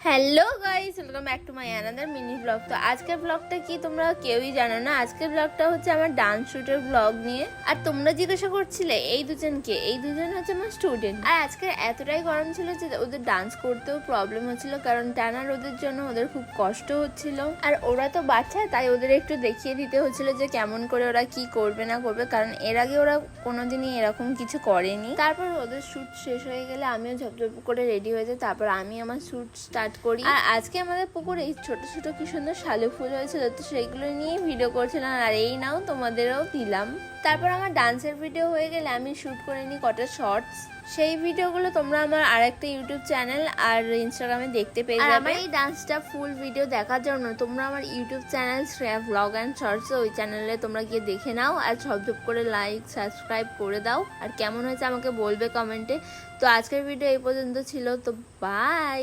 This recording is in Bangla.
Hello guys, welcome back to my another mini blog. তো আজকের ব্লগটা কি তোমরা কেউই জানো না। আজকের ব্লগটা হচ্ছে আমার ডান্স শুটের ব্লগ নিয়ে। আর তোমরা জিজ্ঞাসা করছিলে এই দুজনকে, এই দুজন হচ্ছে আমার স্টুডেন্ট। আর আজকে এতটাই গরম ছিল যে ওদের ডান্স করতেও প্রবলেম হচ্ছিল, কারণ টানা রোদের জন্য ওদের খুব কষ্ট হচ্ছিল। আর ওরা তো বাচ্চা, তাই ওদের একটু দেখিয়ে দিতে হচ্ছিল যে কেমন করে ওরা কি করবে না করবে, কারণ এর আগে ওরা কোনোদিনই এরকম কিছু করেনি। তারপর ওদের শুট শেষ হয়ে গেলে আমিও ঝপঝপ করে রেডি হয়ে যাই, তারপর আমি আমার শুট স্টার্ট করি। আর আজকে আমাদের পুকুরে এই ছোট ছোট কি সুন্দর শালু ফুল হয়েছিল, তো সেইগুলো নিয়ে ভিডিও করছিলাম। আর এই নাও তোমাদেরও দিলাম। তারপর আমার ডান্সের ভিডিও হয়ে গেলে আমি শুট করে নিই কটা শর্টস। সেই ভিডিওগুলো তোমরা আমার আরেকটা ইউটিউব চ্যানেল আর ইনস্টাগ্রামে দেখতে পেয়ে যাবে। আমার এই ডান্সটা ফুল ভিডিও দেখার জন্য তোমরা আমার YouTube channel Shreya blog and shorts, ওই চ্যানেলে তোমরা গিয়ে দেখে নাও আর ঝপঝপ করে লাইক সাবস্ক্রাইব করে দাও। আর কেমন হয়েছে আমাকে বলবে কমেন্টে। তো আজকের ভিডিও এই পর্যন্ত ছিল, তো বাই।